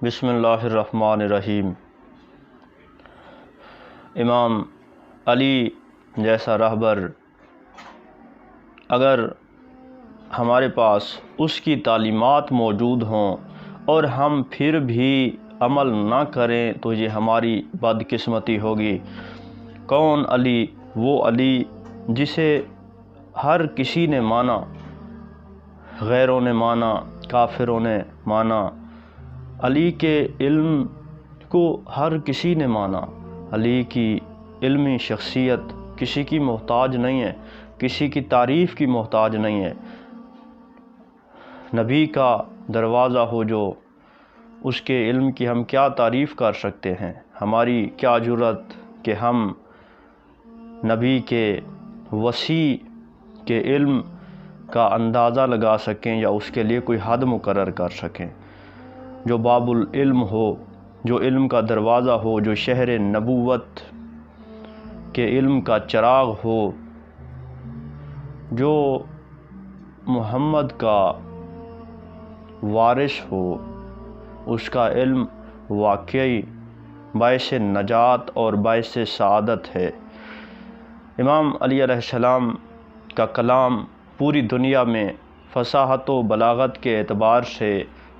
بسم اللہ الرحمن الرحیم۔ امام علی جیسا رہبر اگر ہمارے پاس اس کی تعلیمات موجود ہوں اور ہم پھر بھی عمل نہ کریں تو یہ ہماری بدقسمتی ہوگی۔ کون علی؟ وہ علی جسے ہر کسی نے مانا، غیروں نے مانا، کافروں نے مانا۔ علی کے علم کو ہر کسی نے مانا۔ علی کی علمی شخصیت کسی کی محتاج نہیں ہے، کسی کی تعریف کی محتاج نہیں ہے۔ نبی کا دروازہ ہو جو، اس کے علم کی ہم کیا تعریف کر سکتے ہیں؟ ہماری کیا جرأت کہ ہم نبی کے وسیع کے علم کا اندازہ لگا سکیں یا اس کے لیے کوئی حد مقرر کر سکیں۔ جو باب العلم ہو، جو علم کا دروازہ ہو، جو شہر نبوت کے علم کا چراغ ہو، جو محمد کا وارث ہو، اس کا علم واقعی باعث نجات اور باعث سعادت ہے۔ امام علی علیہ السلام کا کلام پوری دنیا میں فصاحت و بلاغت کے اعتبار سے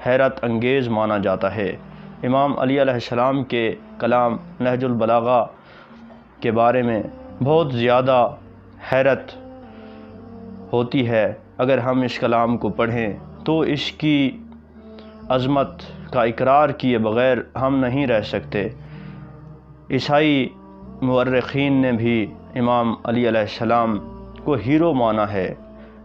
حیرت انگیز مانا جاتا ہے۔ امام علی علیہ السلام کے کلام نہج البلاغہ کے بارے میں بہت زیادہ حیرت ہوتی ہے۔ اگر ہم اس کلام کو پڑھیں تو اس کی عظمت کا اقرار کیے بغیر ہم نہیں رہ سکتے۔ عیسائی مورخین نے بھی امام علی علیہ السلام کو ہیرو مانا ہے۔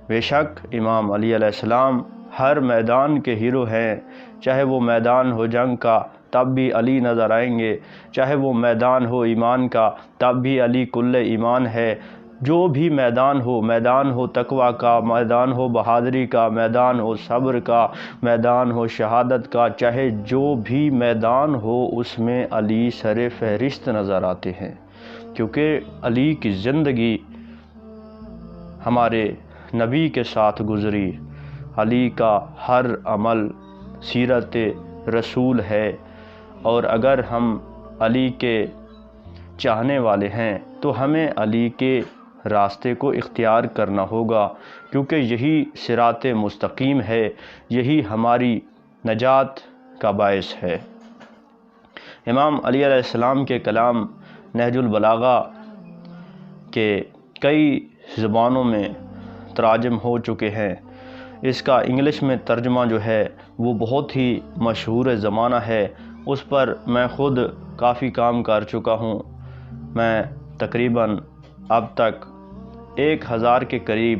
بے شک امام علی علیہ السلام ہر میدان کے ہیرو ہیں۔ چاہے وہ میدان ہو جنگ کا تب بھی علی نظر آئیں گے، چاہے وہ میدان ہو ایمان کا تب بھی علی کل ایمان ہے۔ جو بھی میدان ہو تقویٰ کا، میدان ہو بہادری کا، میدان ہو صبر کا، میدان ہو شہادت کا، چاہے جو بھی میدان ہو اس میں علی سر فہرست نظر آتے ہیں، کیونکہ علی کی زندگی ہمارے نبی کے ساتھ گزری۔ علی کا ہر عمل سیرت رسول ہے، اور اگر ہم علی کے چاہنے والے ہیں تو ہمیں علی کے راستے کو اختیار کرنا ہوگا، کیونکہ یہی صراط مستقیم ہے، یہی ہماری نجات کا باعث ہے۔ امام علی علیہ السلام کے کلام نہج البلاغہ کے کئی زبانوں میں تراجم ہو چکے ہیں۔ اس کا انگلش میں ترجمہ جو ہے وہ بہت ہی مشہور زمانہ ہے، اس پر میں خود کافی کام کر چکا ہوں۔ میں تقریباً اب تک 1000 کے قریب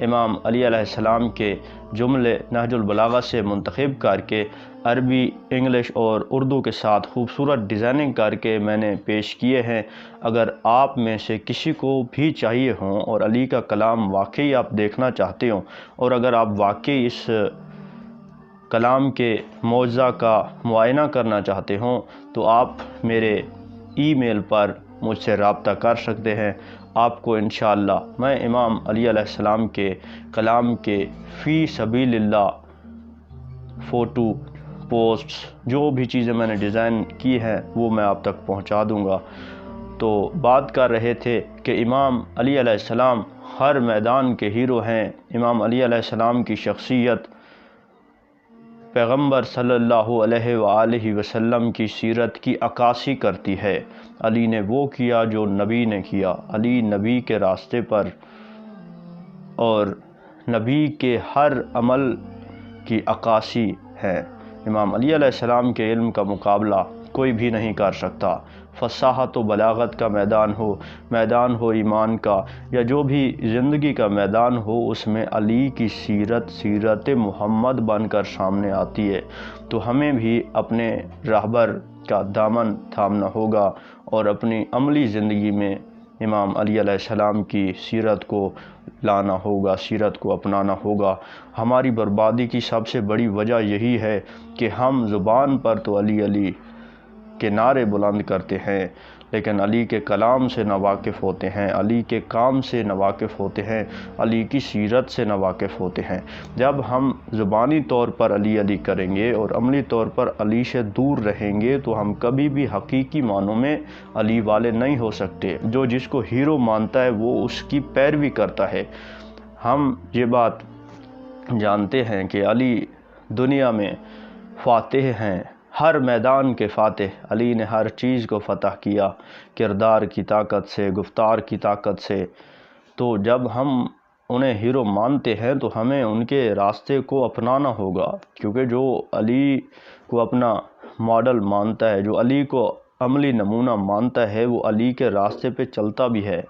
امام علی علیہ السلام کے جملے نہج البلاغہ سے منتخب کر کے عربی، انگلش اور اردو کے ساتھ خوبصورت ڈیزائننگ کر کے میں نے پیش کیے ہیں۔ اگر آپ میں سے کسی کو بھی چاہیے ہوں اور علی کا کلام واقعی آپ دیکھنا چاہتے ہوں، اور اگر آپ واقعی اس کلام کے معجزہ کا معائنہ کرنا چاہتے ہوں تو آپ میرے ای میل پر مجھ سے رابطہ کر سکتے ہیں۔ آپ کو انشاءاللہ میں امام علی علیہ السلام کے کلام کے فی سبیل اللہ فوٹو، پوسٹس، جو بھی چیزیں میں نے ڈیزائن کی ہیں وہ میں آپ تک پہنچا دوں گا۔ تو بات کر رہے تھے کہ امام علی علیہ السلام ہر میدان کے ہیرو ہیں۔ امام علی علیہ السلام کی شخصیت پیغمبر صلی اللہ علیہ وآلہ وسلم کی سیرت کی عکاسی کرتی ہے۔ علی نے وہ کیا جو نبی نے کیا۔ علی نبی کے راستے پر اور نبی کے ہر عمل کی عکاسی ہے۔ امام علی علیہ السلام کے علم کا مقابلہ کوئی بھی نہیں کر سکتا۔ فصاحت و بلاغت کا میدان ہو ایمان کا، یا جو بھی زندگی کا میدان ہو، اس میں علی کی سیرت محمد بن کر سامنے آتی ہے۔ تو ہمیں بھی اپنے رہبر کا دامن تھامنا ہوگا اور اپنی عملی زندگی میں امام علی علیہ السلام کی سیرت کو لانا ہوگا، سیرت کو اپنانا ہوگا۔ ہماری بربادی کی سب سے بڑی وجہ یہی ہے کہ ہم زبان پر تو علی علی کے نعرے بلند کرتے ہیں، لیکن علی کے کلام سے ناواقف ہوتے ہیں، علی کے کام سے ناواقف ہوتے ہیں، علی کی سیرت سے ناواقف ہوتے ہیں۔ جب ہم زبانی طور پر علی علی کریں گے اور عملی طور پر علی سے دور رہیں گے تو ہم کبھی بھی حقیقی معنوں میں علی والے نہیں ہو سکتے۔ جو جس کو ہیرو مانتا ہے وہ اس کی پیروی کرتا ہے۔ ہم یہ بات جانتے ہیں کہ علی دنیا میں فاتح ہیں، ہر میدان کے فاتح۔ علی نے ہر چیز کو فتح کیا، کردار کی طاقت سے، گفتار کی طاقت سے۔ تو جب ہم انہیں ہیرو مانتے ہیں تو ہمیں ان کے راستے کو اپنانا ہوگا، کیونکہ جو علی کو اپنا ماڈل مانتا ہے، جو علی کو عملی نمونہ مانتا ہے، وہ علی کے راستے پہ چلتا بھی ہے۔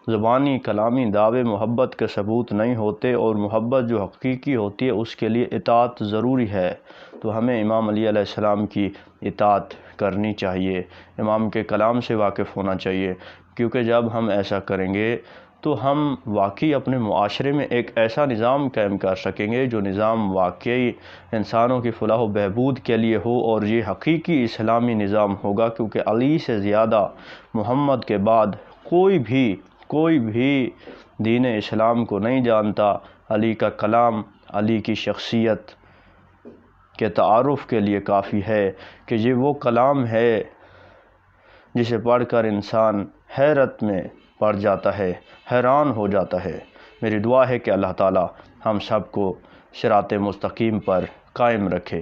زبانی کلامی دعوے محبت کے ثبوت نہیں ہوتے، اور محبت جو حقیقی ہوتی ہے اس کے لیے اطاعت ضروری ہے۔ تو ہمیں امام علی علیہ السلام کی اطاعت کرنی چاہیے، امام کے کلام سے واقف ہونا چاہیے، کیونکہ جب ہم ایسا کریں گے تو ہم واقعی اپنے معاشرے میں ایک ایسا نظام قائم کر سکیں گے جو نظام واقعی انسانوں کی فلاح و بہبود کے لیے ہو، اور یہ حقیقی اسلامی نظام ہوگا، کیونکہ علی سے زیادہ محمد کے بعد کوئی بھی دین اسلام کو نہیں جانتا۔ علی کا کلام، علی کی شخصیت کے تعارف کے لیے کافی ہے کہ یہ وہ کلام ہے جسے پڑھ کر انسان حیرت میں پڑ جاتا ہے، حیران ہو جاتا ہے۔ میری دعا ہے کہ اللہ تعالی ہم سب کو صراط مستقیم پر قائم رکھے۔